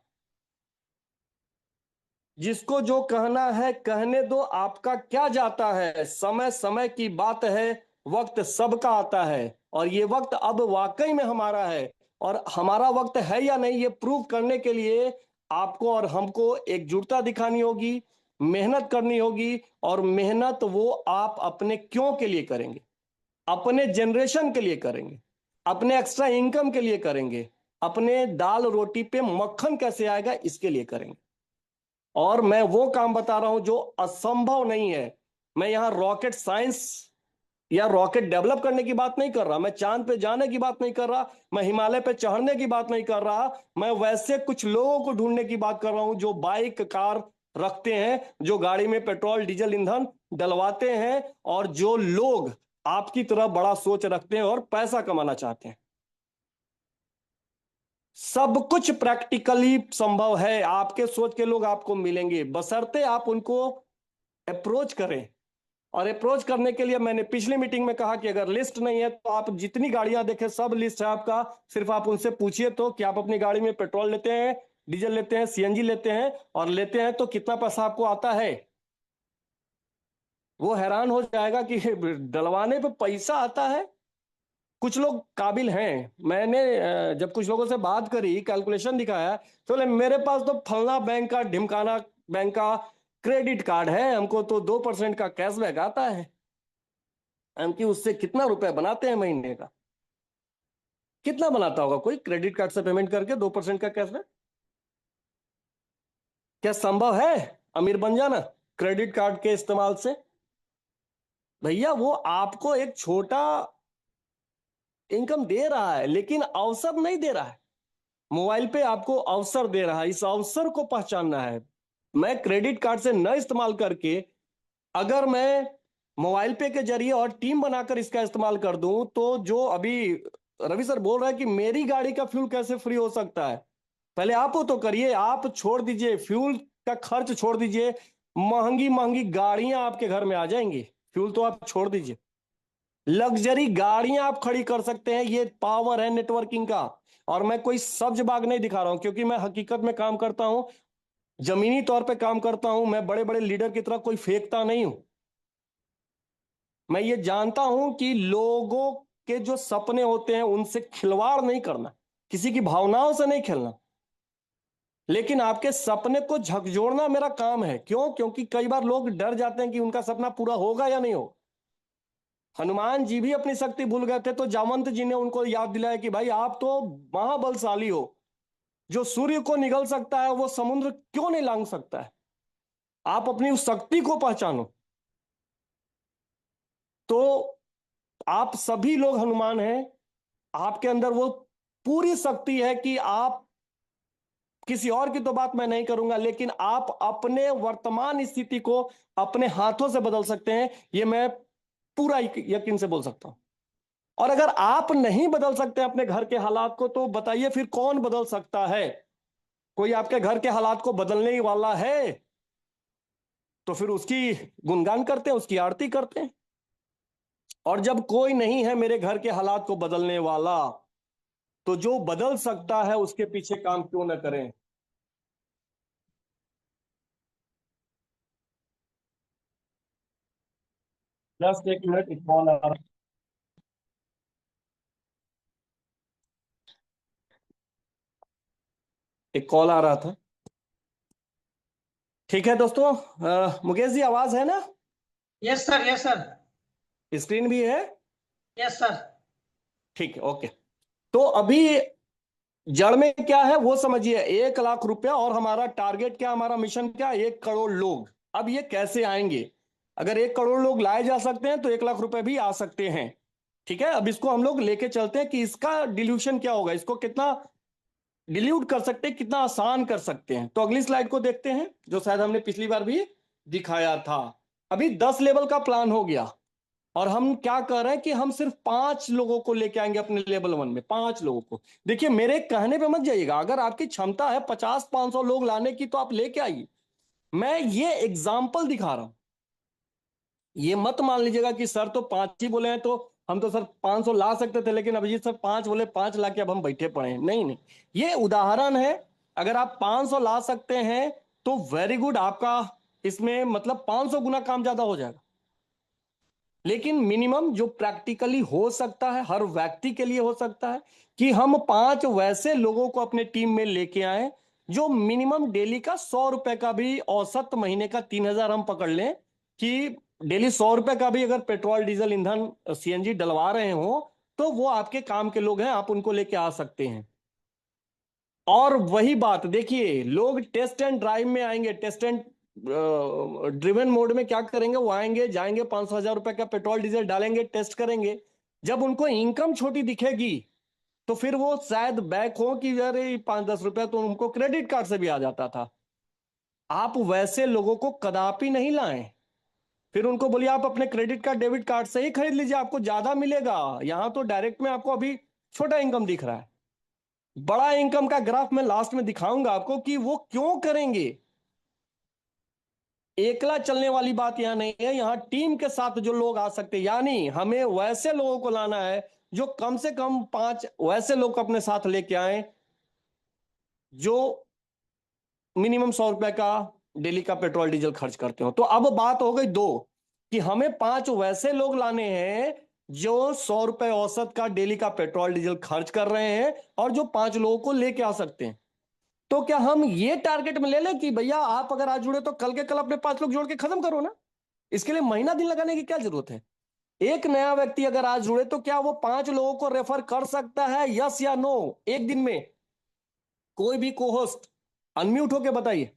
जिसको जो कहना है कहने दो, आपका क्या जाता है, समय समय की बात है, वक्त सबका आता है। और ये वक्त अब वाकई में हमारा है, और हमारा वक्त है या नहीं ये प्रूव करने के लिए आपको और हमको एकजुटता दिखानी होगी, मेहनत करनी होगी। और मेहनत वो आप अपने क्यों के लिए करेंगे, अपने जनरेशन के लिए करेंगे, अपने एक्स्ट्रा इनकम के लिए करेंगे, अपने दाल रोटी पे मक्खन कैसे आएगा इसके लिए करेंगे। और मैं वो काम बता रहा हूं जो असंभव नहीं है। मैं यहां रॉकेट साइंस या रॉकेट डेवलप करने की बात नहीं कर रहा, मैं चांद पे जाने की बात नहीं कर रहा, मैं हिमालय पे चढ़ने की बात नहीं कर रहा। मैं वैसे कुछ लोगों को ढूंढने की बात कर रहा हूं जो बाइक कार रखते हैं, जो गाड़ी में पेट्रोल डीजल ईंधन डलवाते हैं, और जो लोग आपकी तरह बड़ा सोच रखते हैं और पैसा कमाना चाहते हैं। सब कुछ प्रैक्टिकली संभव है, आपके सोच के लोग आपको मिलेंगे, बशर्ते आप उनको अप्रोच करें। और अप्रोच करने के लिए मैंने पिछली मीटिंग में कहा कि अगर लिस्ट नहीं है तो आप जितनी गाड़ियां देखें सब लिस्ट है आपका, सिर्फ आप उनसे पूछिए तो कि आप अपनी गाड़ी में पेट्रोल लेते हैं, डीजल लेते हैं, सीएनजी लेते हैं, और लेते हैं तो कितना पैसा आपको आता है। वो हैरान हो जाएगा कि डलवाने पे पैसा आता है। कुछ लोग काबिल हैं। मैंने जब कुछ लोगों से बात करी, कैलकुलेशन दिखाया, तो बोले मेरे पास तो फलना बैंक का, ढिमकाना बैंक का क्रेडिट कार्ड है, हमको तो 2% का कैशबैक आता है। हम कि उससे कितना रुपए बनाते हैं महीने का? कितना बनाता होगा कोई क्रेडिट कार्ड से पेमेंट करके 2% का कैशबैक? क्या संभव है अमीर बन जाना क्रेडिट कार्ड के इस्तेमाल से? भैया वो आपको एक छोटा इनकम दे रहा है, लेकिन अवसर नहीं दे रहा है। मोबाइल पे आपको अवसर दे रहा है, इस अवसर को पहचानना है। मैं क्रेडिट कार्ड से न इस्तेमाल करके अगर मैं मोबाइल पे के जरिए और टीम बनाकर इसका इस्तेमाल कर दूं, तो जो अभी रवि सर बोल रहा है कि मेरी गाड़ी का फ्यूल कैसे फ्री हो सकता है, पहले आप वो तो करिए। आप छोड़ दीजिए फ्यूल का खर्च, छोड़ दीजिए, महंगी महंगी गाड़ियां आपके घर में आ जाएंगी। फ्यूल तो आप छोड़ दीजिए, लग्जरी गाड़ियां आप खड़ी कर सकते हैं। ये पावर है नेटवर्किंग का। और मैं कोई सब्ज बाग नहीं दिखा रहा हूं, क्योंकि मैं हकीकत में काम करता हूं, जमीनी तौर पे काम करता हूं। मैं बड़े बड़े लीडर की तरह कोई फेंकता नहीं हूं। मैं ये जानता हूं कि लोगों के जो सपने होते हैं उनसे खिलवाड़ नहीं करना, किसी की भावनाओं से नहीं खेलना, लेकिन आपके सपने को झकझोरना मेरा काम है। क्यों? क्योंकि कई बार लोग डर जाते हैं कि उनका सपना पूरा होगा या नहीं होगा। हनुमान जी भी अपनी शक्ति भूल गए थे, तो जामवंत जी ने उनको याद दिलाया कि भाई आप तो महाबलशाली हो, जो सूर्य को निगल सकता है वो समुद्र क्यों नहीं लांग सकता है? आप अपनी उस शक्ति को पहचानो। तो आप सभी लोग हनुमान हैं, आपके अंदर वो पूरी शक्ति है कि आप, किसी और की तो बात मैं नहीं करूंगा, लेकिन आप अपने वर्तमान स्थिति को अपने हाथों से बदल सकते हैं। ये मैं पूरा यकीन से बोल सकता हूं। और अगर आप नहीं बदल सकते अपने घर के हालात को, तो बताइए फिर कौन बदल सकता है? कोई आपके घर के हालात को बदलने वाला है तो फिर उसकी गुणगान करते हैं, उसकी आरती करते हैं। और जब कोई नहीं है मेरे घर के हालात को बदलने वाला, तो जो बदल सकता है उसके पीछे काम क्यों ना करें? जस्ट एक मिनट, एक कॉल आ रहा, एक कॉल आ रहा था। ठीक है दोस्तों, मुकेश जी आवाज है ना? Yes sir, yes sir, screen भी है? Yes sir. ठीक है, ओके। तो अभी जड़ में क्या है वो समझिए, 1 लाख रुपया, और हमारा टारगेट क्या, हमारा मिशन क्या, 1 करोड़ लोग। अब ये कैसे आएंगे? अगर 1 करोड़ लोग लाए जा सकते हैं तो 1 लाख रुपए भी आ सकते हैं। ठीक है, अब इसको हम लोग लेके चलते हैं कि इसका डिल्यूशन क्या होगा, इसको कितना डिल्यूट कर सकते हैं, कितना आसान कर सकते हैं। तो अगली स्लाइड को देखते हैं, जो शायद हमने पिछली बार भी दिखाया था। अभी 10 लेवल का प्लान हो गया, और हम क्या कर रहे हैं कि हम सिर्फ 5 लोगों को लेके आएंगे अपने लेवल 1 में, 5 लोगों को। देखिए मेरे कहने पे मत जाइएगा, अगर आपकी क्षमता है 50-500 लोग लाने की तो आप लेके आइए। मैं ये एग्जाम्पल दिखा रहा हूं। ये मत मान लीजिएगा कि सर तो 5 ही बोले हैं, तो हम तो सर 500 ला सकते थे, लेकिन अभिजीत सर 5 बोले, 5 ला के अब हम बैठे पड़े हैं। नहीं नहीं, ये उदाहरण है। अगर आप 500 ला सकते हैं तो वेरी गुड, आपका इसमें मतलब 500 गुना काम ज्यादा हो जाएगा। लेकिन मिनिमम जो प्रैक्टिकली हो सकता है, हर व्यक्ति के लिए हो सकता है, कि हम 5 वैसे लोगों को अपने टीम में लेके आए जो मिनिमम डेली का 100 रुपए का भी, औसत महीने का 3,000 हम पकड़ लें, कि डेली 100 रुपए का भी अगर पेट्रोल डीजल ईंधन सीएनजी डलवा रहे हो, तो वो आपके काम के लोग हैं, आप उनको लेके आ सकते हैं। और वही बात देखिए, लोग टेस्ट एंड ड्राइव में आएंगे, टेस्ट एंड ड्रिवन मोड में क्या करेंगे, वो आएंगे जाएंगे, 500,000 रुपए का पेट्रोल डीजल डालेंगे, टेस्ट करेंगे। जब उनको इनकम छोटी दिखेगी तो फिर वो शायद बैक हो कि अरे 5-10 रुपया तो उनको क्रेडिट कार्ड से भी आ जाता था। आप वैसे लोगों को कदापि नहीं लाएं। फिर उनको बोलिए आप अपने क्रेडिट कार्ड डेबिट कार्ड से ही खरीद लीजिए, आपको ज्यादा मिलेगा। यहां तो डायरेक्ट में आपको अभी छोटा इनकम दिख रहा है। बड़ा इनकम का ग्राफ मैं लास्ट में दिखाऊंगा आपको कि वो क्यों करेंगे। एकला चलने वाली बात यहाँ नहीं है, यहाँ टीम के साथ जो लोग आ सकते हैं, यानी हमें वैसे लोगों को लाना है जो कम से कम 5 वैसे लोग अपने साथ लेके आए जो मिनिमम 100 रुपए का डेली का पेट्रोल डीजल खर्च करते हो। तो अब बात हो गई दो, कि हमें 5 वैसे लोग लाने हैं जो 100 रुपए औसत का डेली का पेट्रोल डीजल खर्च कर रहे हैं और जो 5 लोगों को लेके आ सकते हैं। तो क्या हम ये टारगेट में ले लें कि भैया आप अगर आज जुड़े तो कल के कल अपने 5 लोग जोड़ के खत्म करो ना? इसके लिए महीना दिन लगाने की क्या जरूरत है? एक नया व्यक्ति अगर आज जुड़े तो क्या वो 5 लोगों को रेफर कर सकता है, यस या नो? एक दिन में कोई भी को होस्ट अनम्यूट होके बताइए।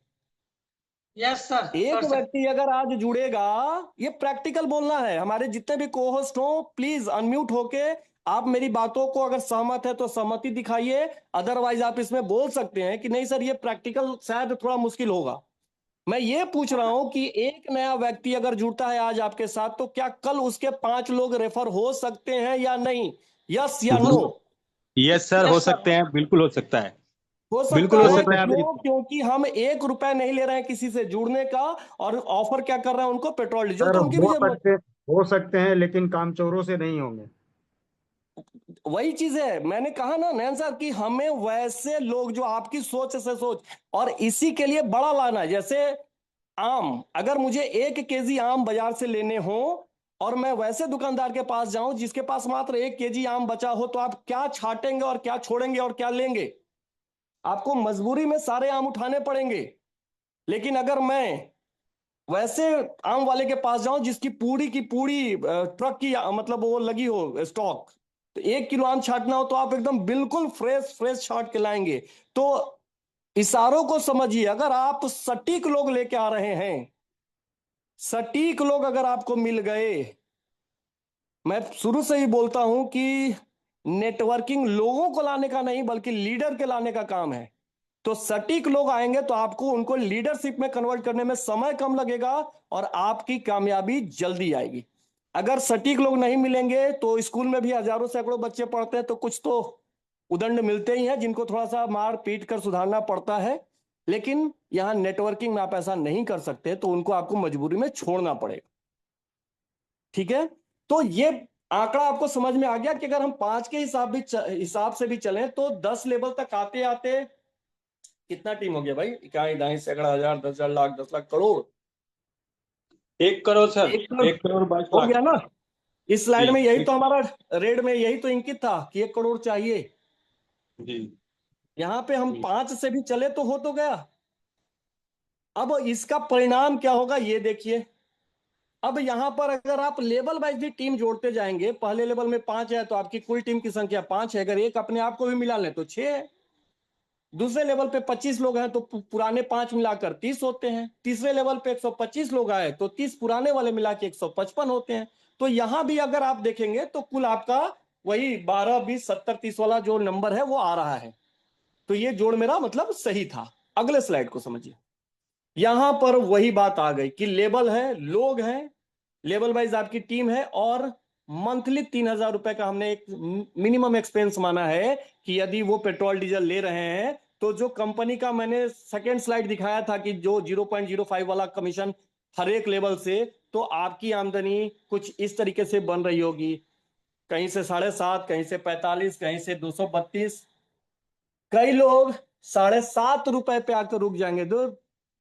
यस सर, एक कर सकते। व्यक्ति अगर आज जुड़ेगा, ये प्रैक्टिकल बोलना है, हमारे जितने भी को होस्ट हो प्लीज अनम्यूट होके आप मेरी बातों को अगर सहमत है तो सहमति दिखाइए, अदरवाइज आप इसमें बोल सकते हैं कि नहीं सर ये प्रैक्टिकल शायद थोड़ा मुश्किल होगा। मैं ये पूछ रहा हूं कि एक नया व्यक्ति अगर जुड़ता है आज आपके साथ तो क्या कल उसके 5 लोग रेफर हो सकते हैं या नहीं? यस या नो? यस सर, हो यस सर। सकते हैं, बिल्कुल हो सकता है। हो सकता बिल्कुल हो है, सकता है आप क्यों? क्योंकि हम 1 रुपया नहीं ले रहे हैं किसी से जुड़ने का, और ऑफर क्या कर रहे हैं उनको? पेट्रोल डीजल, सर तो उनकी भी जरूरत हो सकते हैं लेकिन कामचोरों से नहीं होंगे। वही चीज है। मैंने कहा ना नयन सर कि हमें वैसे लोग जो आपकी सोच से सोच, और इसी के लिए बड़ा लाना है। जैसे आम, अगर मुझे 1 केजी आम बाजार से लेने हो और मैं वैसे दुकानदार के पास जाऊं जिसके पास मात्र 1 केजी आम बचा हो, तो आप क्या छाटेंगे और क्या छोड़ेंगे और क्या लेंगे? आपको मजबूरी में सारे आम उठाने पड़ेंगे। लेकिन अगर मैं वैसे आम वाले के पास जाऊं जिसकी पूरी की पूरी ट्रक की मतलब वो लगी हो स्टॉक, तो 1 किलो आम छाटना हो तो आप एकदम बिल्कुल फ्रेश फ्रेश छाट के लाएंगे। तो इशारों को समझिए, अगर आप सटीक लोग लेके आ रहे हैं, सटीक लोग अगर आपको मिल गए, मैं शुरू से ही बोलता हूं कि नेटवर्किंग लोगों को लाने का नहीं बल्कि लीडर के लाने का काम है। तो सटीक लोग आएंगे तो आपको उनको लीडरशिप में कन्वर्ट करने में समय कम लगेगा और आपकी कामयाबी जल्दी आएगी। अगर सटीक लोग नहीं मिलेंगे तो स्कूल में भी हजारों सैकड़ों बच्चे पढ़ते हैं, तो कुछ तो उदंड मिलते ही हैं जिनको थोड़ा सा मार पीट कर सुधारना पड़ता है। लेकिन यहां नेटवर्किंग में आप ऐसा नहीं कर सकते, तो उनको आपको मजबूरी में छोड़ना पड़ेगा। ठीक है? तो ये आंकड़ा आपको समझ में आ गया कि अगर हम 5 के हिसाब से भी चलें तो 10 लेवल तक आते आते कितना टीम हो गया भाई? इकाई, दहाई, सैकड़ा, हजार, 10,000, लाख, 10 लाख, करोड़। 1 करोड़ सर, 1 करोड़ 1 करोड़ 22 हो लाख गया ना? इस जी। स्लाइड में यही तो हमारा रेड में यही तो इंकित था कि 1 करोड़ चाहिए। जी यहां पे हम जी 5 से भी चले तो हो तो गया। अब इसका परिणाम क्या होगा ये देखिए। अब यहां पर अगर आप लेवल वाइज भी टीम जोड़ते जाएंगे, पहले लेवल में 5 है तो आपकी कुल टीम की संख्या 5 है, अगर एक अपने आप को भी मिला लें तो 6 है। दूसरे लेवल पे 25 लोग हैं तो पुराने 5 मिलाकर 30 होते हैं। तीसरे लेवल पे 125 लोग आए तो 30 पुराने वाले मिला के 155 होते हैं। तो यहां भी अगर आप देखेंगे तो कुल आपका वही 12 20 70 30 वाला जो नंबर है वो आ रहा है। तो ये जोड़ मेरा मतलब सही था। अगले स्लाइड को समझिए। यहां पर वही बात आ गई कि लेवल है, लोग हैं, लेवल वाइज आपकी टीम है, और मंथली 3,000 रुपए का हमने एक मिनिमम एक्सपेंस माना है कि यदि वो पेट्रोल डीजल ले रहे हैं तो जो कंपनी का मैंने सेकेंड स्लाइड दिखाया था कि जो 0.05 वाला कमीशन हर एक लेवल से, तो आपकी आमदनी कुछ इस तरीके से बन रही होगी, कहीं से 7.5, कहीं से 45, कहीं से 232। कई लोग 7.5 रुपए पे आकर रुक जाएंगे।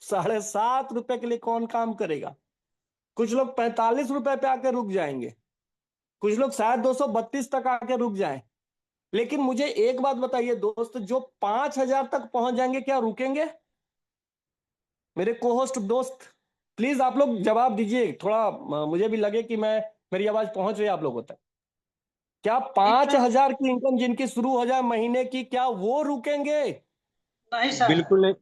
7.5 रुपए के लिए कौन काम करेगा? कुछ लोग 45 रुपए पे आकर रुक जाएंगे, कुछ लोग शायद 232 तक आके रुक जाएं। लेकिन मुझे एक बात बताइए दोस्त, जो 5,000 तक पहुंच जाएंगे क्या रुकेंगे? मेरे को होस्ट दोस्त प्लीज आप लोग जवाब दीजिए, थोड़ा मुझे भी लगे कि मैं मेरी आवाज पहुंच रही है आप लोगों तक। क्या ठीक पांच है। हजार की इनकम जिनकी शुरू हो जाए महीने की, क्या वो रुकेंगे? नहीं सर। बिल्कुल नहीं,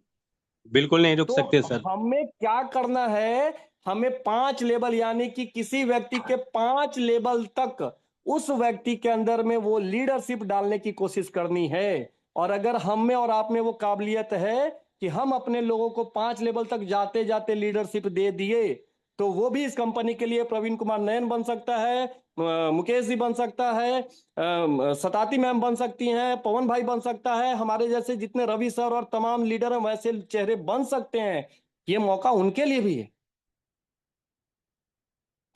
बिल्कुल नहीं रुक सकते तो सर। हमें क्या करना है? हमें 5 लेवल यानी कि किसी व्यक्ति के 5 लेवल तक उस व्यक्ति के अंदर में वो लीडरशिप डालने की कोशिश करनी है। और अगर हम में और आप में वो काबिलियत है कि हम अपने लोगों को 5 लेवल तक जाते जाते लीडरशिप दे दिए, तो वो भी इस कंपनी के लिए प्रवीण कुमार नयन बन सकता है, मुकेश जी बन सकता है, सताती मैम बन सकती हैं, पवन भाई बन सकता है, हमारे जैसे जितने रवि सर और तमाम लीडर हैं वैसे चेहरे बन सकते हैं। ये मौका उनके लिए भी है।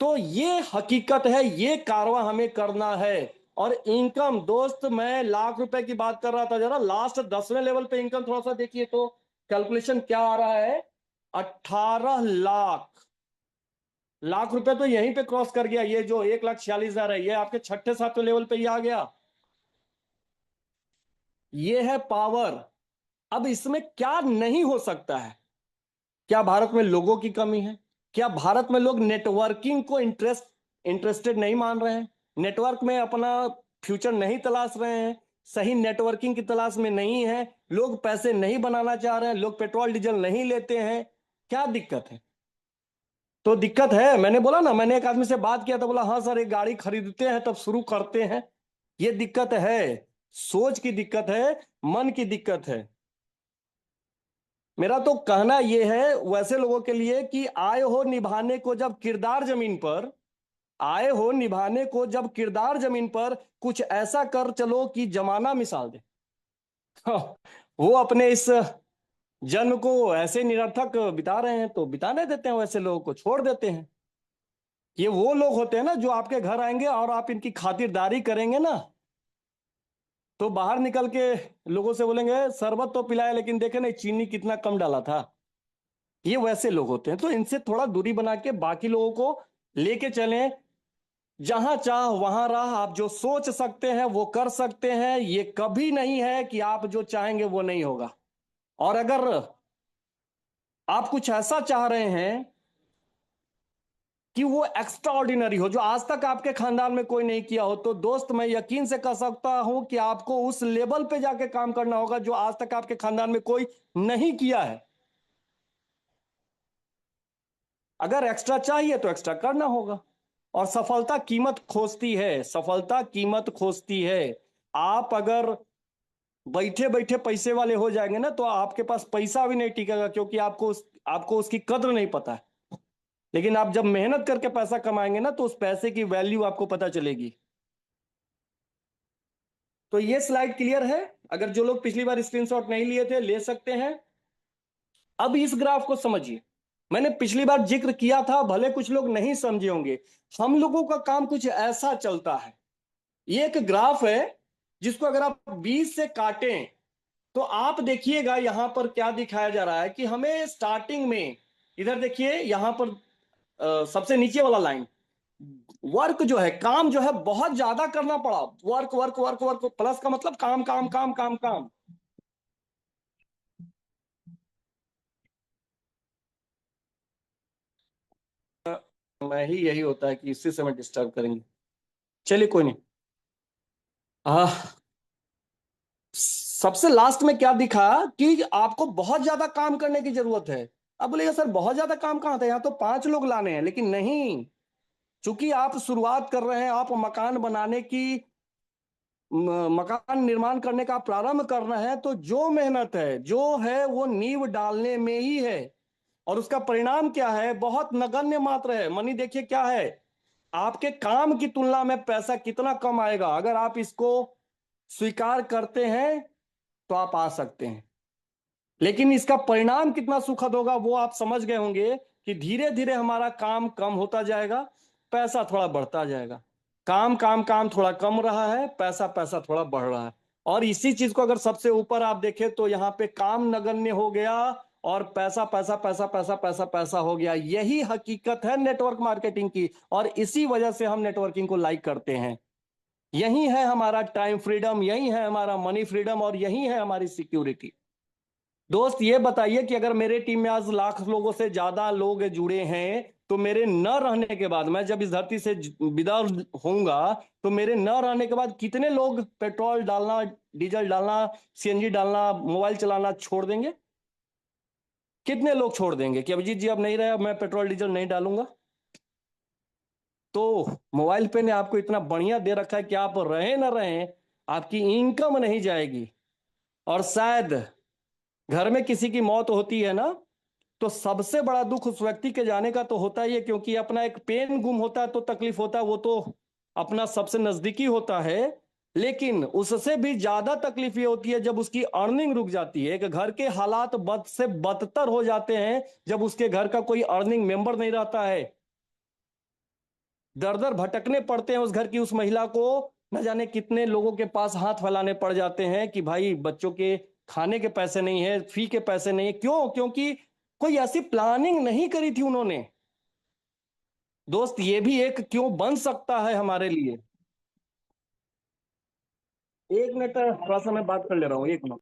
तो ये हकीकत है, ये कारवा हमें करना है। और इनकम दोस्त, मैं लाख रुपए की बात कर रहा था, जरा लास्ट 10वें लेवल पे इनकम थोड़ा सा देखिए तो कैलकुलेशन क्या आ रहा है। 18 लाख रुपए तो यहीं पे क्रॉस कर गया। ये जो 1,46,000 है, ये आपके छठे सातवें लेवल पे ही आ गया। ये है पावर। अब इसमें क्या नहीं हो सकता है? क्या भारत में लोगों की कमी है? क्या भारत में लोग नेटवर्किंग को इंटरेस्टेड नहीं मान रहे हैं? नेटवर्क में अपना फ्यूचर नहीं तलाश रहे हैं? सही नेटवर्किंग की तलाश में नहीं है? लोग पैसे नहीं बनाना चाह रहे हैं? लोग पेट्रोल डीजल नहीं लेते हैं? क्या दिक्कत है? तो दिक्कत है, मैंने बोला ना, मैंने एक आदमी से बात किया था, बोला हाँ सर, एक गाड़ी खरीदते हैं तब शुरू करते हैं। ये दिक्कत है, सोच की दिक्कत है, मन की दिक्कत है। मेरा तो कहना यह है वैसे लोगों के लिए कि आए हो निभाने को जब किरदार जमीन पर, आए हो निभाने को जब किरदार जमीन पर, कुछ ऐसा कर चलो कि जमाना मिसाल दे। वो अपने इस जन्म को ऐसे निरर्थक बिता रहे हैं तो बिताने देते हैं, वैसे लोगों को छोड़ देते हैं। ये वो लोग होते हैं ना जो आपके घर आएंगे और आप इनकी खातिरदारी करेंगे ना, तो बाहर निकल के लोगों से बोलेंगे शरबत तो पिलाया लेकिन देखे नहीं चीनी कितना कम डाला था। ये वैसे लोग होते हैं, तो इनसे थोड़ा दूरी बना के बाकी लोगों को लेके चलें। जहां चाह वहां राह, आप जो सोच सकते हैं वो कर सकते हैं। ये कभी नहीं है कि आप जो चाहेंगे वो नहीं होगा। और अगर आप कुछ ऐसा चाह रहे हैं कि वो एक्स्ट्रा ऑर्डिनरी हो, जो आज तक आपके खानदान में कोई नहीं किया हो, तो दोस्त मैं यकीन से कह सकता हूं कि आपको उस लेवल पे जाके काम करना होगा जो आज तक आपके खानदान में कोई नहीं किया है। अगर एक्स्ट्रा चाहिए तो एक्स्ट्रा करना होगा। और सफलता कीमत खोजती है, सफलता कीमत खोजती है। आप अगर बैठे बैठे पैसे वाले हो जाएंगे ना, तो आपके पास पैसा भी नहीं टिकेगा, क्योंकि आपको उसकी कद्र नहीं पता है। लेकिन आप जब मेहनत करके पैसा कमाएंगे ना, तो उस पैसे की वैल्यू आपको पता चलेगी। तो ये स्लाइड क्लियर है? अगर जो लोग पिछली बार स्क्रीनशॉट नहीं लिए थे ले सकते हैं। अब इस ग्राफ को समझिए। मैंने पिछली बार जिक्र किया था, भले कुछ लोग नहीं समझे होंगे। हम लोगों का काम कुछ ऐसा चलता है। ये एक ग्राफ है जिसको अगर आप 20 से काटें तो आप देखिएगा यहां पर क्या दिखाया जा रहा है कि हमें स्टार्टिंग में, इधर देखिए यहां पर सबसे नीचे वाला लाइन, वर्क जो है, काम जो है बहुत ज्यादा करना पड़ा। Work work work work plus का मतलब काम काम काम काम काम। मैं ही यही होता है कि इसी समय डिस्टर्ब करेंगे। चलिए कोई नहीं। सबसे लास्ट में क्या दिखा कि आपको बहुत ज्यादा काम करने की जरूरत है। अब बोलेगा सर बहुत ज्यादा काम कहाँ था, यहाँ तो 5 लोग लाने हैं। लेकिन नहीं, चूंकि आप शुरुआत कर रहे हैं, आप मकान बनाने की, मकान निर्माण करने का प्रारंभ कर रहे हैं, तो जो मेहनत है जो है वो नींव डालने में ही है। और उसका परिणाम क्या है? बहुत नगण्य मात्र है। मनी देखिए क्या है, आपके काम की तुलना में पैसा कितना कम आएगा। अगर आप इसको स्वीकार करते हैं तो आप आ सकते हैं, लेकिन इसका परिणाम कितना सुखद होगा वो आप समझ गए होंगे कि धीरे धीरे हमारा काम कम होता जाएगा, पैसा थोड़ा बढ़ता जाएगा। काम काम काम थोड़ा कम रहा है, पैसा पैसा थोड़ा बढ़ रहा है। और इसी चीज को अगर सबसे ऊपर आप देखें तो यहाँ पे काम नगण्य हो गया और पैसा पैसा पैसा पैसा पैसा पैसा हो गया। यही हकीकत है नेटवर्क मार्केटिंग की, और इसी वजह से हम नेटवर्किंग को लाइक करते हैं। यही है हमारा टाइम फ्रीडम, यही है हमारा मनी फ्रीडम, और यही है हमारी सिक्योरिटी। दोस्त ये बताइए कि अगर मेरे टीम में आज लाख लोगों से ज्यादा लोग जुड़े हैं, तो मेरे न रहने के बाद, मैं जब इस धरती से विदा होऊंगा, तो मेरे न रहने के बाद कितने लोग पेट्रोल डालना, डीजल डालना, सीएनजी डालना, मोबाइल चलाना छोड़ देंगे? कितने लोग छोड़ देंगे कि अभिजीत जी अब नहीं रहे, मैं पेट्रोल डीजल नहीं डालूंगा? तो मोबाइल पे ने आपको इतना बढ़िया दे रखा है कि आप रहे ना रहे, आपकी इनकम नहीं जाएगी। और शायद घर में किसी की मौत होती है ना, तो सबसे बड़ा दुख उस व्यक्ति के जाने का तो होता ही है, क्योंकि अपना एक पेन गुम होता है तो तकलीफ होता है, वो तो अपना सबसे नजदीकी होता है। लेकिन उससे भी ज्यादा तकलीफ ये होती है जब उसकी अर्निंग रुक जाती है। एक घर के हालात बद से बदतर हो जाते हैं जब उसके घर का कोई अर्निंग मेंबर नहीं रहता है। दर दर भटकने पड़ते हैं उस घर की उस महिला को, न जाने कितने लोगों के पास हाथ फैलाने पड़ जाते हैं कि भाई बच्चों के खाने के पैसे नहीं है, फी के पैसे नहीं है। क्यों? क्योंकि कोई ऐसी प्लानिंग नहीं करी थी उन्होंने। दोस्त, ये भी एक क्यों बन सकता है हमारे लिए। एक मिनट, थोड़ा सा मैं बात कर ले रहा हूँ, एक मिनट।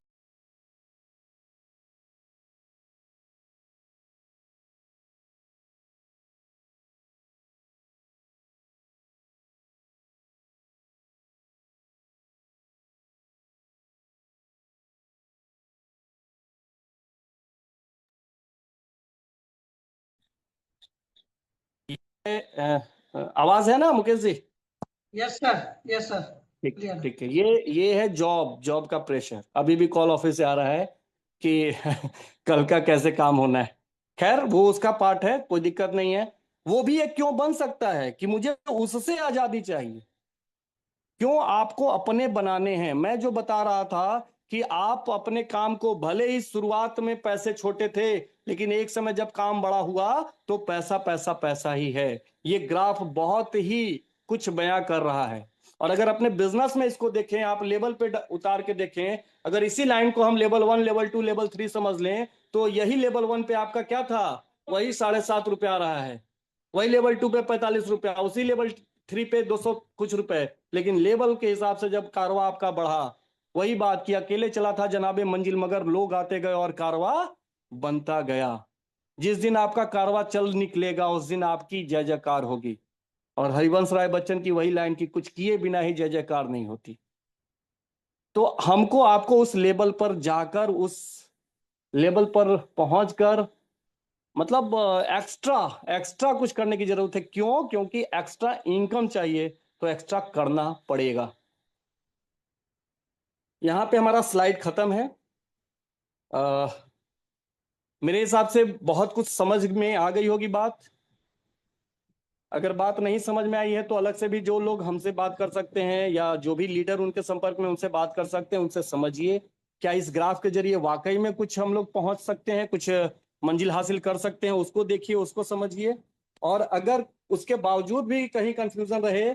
आवाज है ना Mukesh ji? Yes sir, yes sir, ठीक क्लियर। ठीक है। ये है जॉब, जॉब का प्रेशर। अभी भी कॉल ऑफिस से आ रहा है कि कल का कैसे काम होना है। खैर, वो उसका पार्ट है, कोई दिक्कत नहीं है। वो भी एक क्यों बन सकता है कि मुझे उससे आजादी चाहिए। क्यों आपको अपने बनाने हैं। मैं जो बता रहा था कि आप अपने काम को, भले ही शुरुआत में पैसे छोटे थे, लेकिन एक समय जब काम बड़ा हुआ तो पैसा पैसा पैसा ही है। ये ग्राफ बहुत ही कुछ बयां कर रहा है। और अगर अपने बिजनेस में इसको देखें, आप लेवल पे उतार के देखें, अगर इसी लाइन को हम लेवल 1, लेवल 2, लेवल 3 समझ लें, तो यही लेवल 1 पे आपका क्या था, वही 7.5 रुपया आ रहा है। वही लेवल 2 पे 45 रुपया, उसी लेवल 3 पे 200 कुछ रुपए। लेकिन लेवल के हिसाब से जब कारवा आपका बढ़ा, वही बात कि अकेले चला था जनाबे मंजिल, मगर लोग आते गए और कारवा बनता गया। जिस दिन आपका कारवा चल निकलेगा उस दिन आपकी जय जयकार होगी। और हरिवंश राय बच्चन की वही लाइन की कुछ किए बिना ही जय जयकार नहीं होती। तो हमको आपको उस लेवल पर जाकर, उस लेवल पर पहुंचकर, मतलब एक्स्ट्रा एक्स्ट्रा कुछ करने की जरूरत है। क्यों? क्योंकि एक्स्ट्रा इनकम चाहिए तो एक्स्ट्रा करना पड़ेगा। यहां पे हमारा स्लाइड खत्म है। अ, मेरे हिसाब से बहुत कुछ समझ में आ गई होगी बात। अगर बात नहीं समझ में आई है तो अलग से भी जो लोग हमसे बात कर सकते हैं, या जो भी लीडर उनके संपर्क में उनसे बात कर सकते हैं, उनसे समझिए क्या इस ग्राफ के जरिए वाकई में कुछ हम लोग पहुंच सकते हैं, कुछ मंजिल हासिल कर सकते हैं। उसको देखिए, उसको समझिए। और अगर उसके बावजूद भी कहीं कंफ्यूजन रहे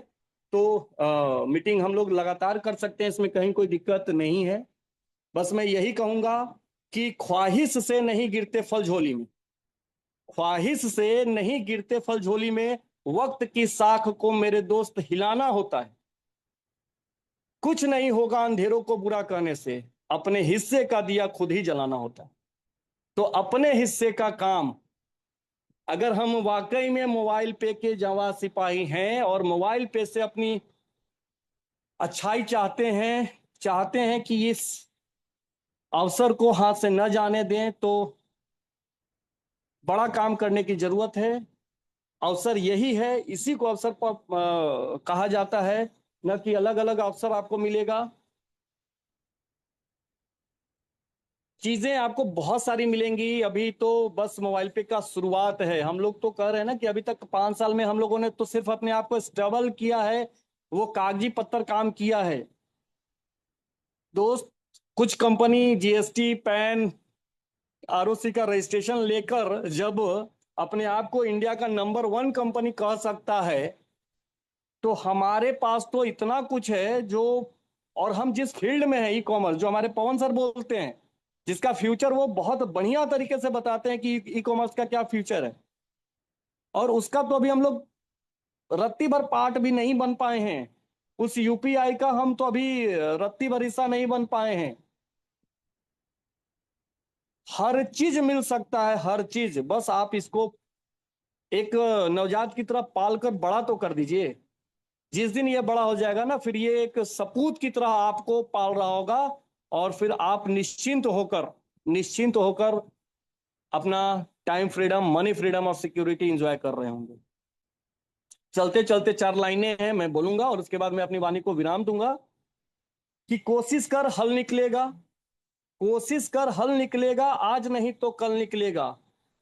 तो मीटिंग हम लोग लगातार कर सकते हैं, इसमें कहीं कोई दिक्कत नहीं है। बस मैं यही कहूंगा कि ख्वाहिश से नहीं गिरते फल झोली में, ख्वाहिश से नहीं गिरते फल झोली में। वक्त की साख को मेरे दोस्त हिलाना होता है। कुछ नहीं होगा अंधेरों को बुरा कहने से, अपने हिस्से का दिया खुद ही जलाना होता है। तो अपने हिस्से का काम, अगर हम वाकई में मोबाइल पे के जवान सिपाही हैं और मोबाइल पे से अपनी अच्छाई चाहते हैं कि इस अवसर को हाथ से न जाने दें, तो बड़ा काम करने की जरूरत है। अवसर यही है, इसी को अवसर पर कहा जाता है, न कि अलग अलग अवसर आपको मिलेगा। चीजें आपको बहुत सारी मिलेंगी। अभी तो बस मोबाइल पे का शुरुआत है। हम लोग तो कह रहे हैं ना कि अभी तक 5 साल में हम लोगों ने तो सिर्फ अपने आप को स्टेबल किया है, वो कागजी पत्थर काम किया है। दोस्त, कुछ कंपनी जीएसटी, पैन, आरओसी का रजिस्ट्रेशन लेकर जब अपने आप को इंडिया का नंबर 1 कंपनी कह सकता है, तो हमारे पास तो इतना कुछ है जो, और हम जिस फील्ड में है, ई कॉमर्स, जो हमारे पवन सर बोलते हैं, जिसका फ्यूचर वो बहुत बढ़िया तरीके से बताते हैं कि ई कॉमर्स का क्या फ्यूचर है। और उसका तो अभी हम लोग रत्ती भर पार्ट भी नहीं बन पाए हैं। उस यूपीआई का हम तो अभी रत्ती भर हिस्सा नहीं बन पाए हैं। हर चीज मिल सकता है, हर चीज। बस आप इसको एक नवजात की तरह पाल कर बड़ा तो कर दीजिए। जिस दिन ये बड़ा हो जाएगा ना, फिर ये एक सपूत की तरह आपको पाल रहा होगा। और फिर आप निश्चिंत होकर अपना टाइम फ्रीडम, मनी फ्रीडम और सिक्योरिटी एंजॉय कर रहे होंगे। चलते चलते 4 लाइनें हैं, मैं बोलूंगा और उसके बाद मैं अपनी वाणी को विराम दूंगा कि कोशिश कर हल निकलेगा, कोशिश कर हल निकलेगा, आज नहीं तो कल निकलेगा।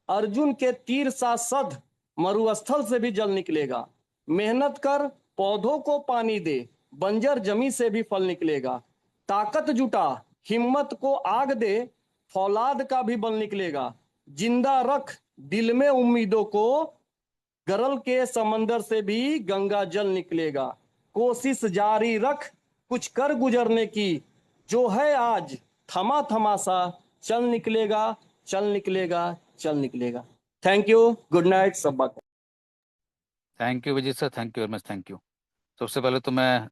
अर्जुन के तीर सा सध मरुस्थल से भी जल निकलेगा। मेहनत कर, पौधों को पानी दे, बंजर जमी से भी फल निकलेगा। ताकत जुटा, हिम्मत को आग दे, फौलाद का भी बल निकलेगा। जिंदा रख दिल में उम्मीदों को, गरल के समंदर से भी गंगा जल निकलेगा। कोशिश जारी रख कुछ कर गुजरने की, जो है आज थमा थमा सा चल निकलेगा, चल निकलेगा, चल निकलेगा। थैंक यू, गुड नाइट, सब बात। Thank you Vijay sir, thank you very much, thank you. सबसे पहले तो मैं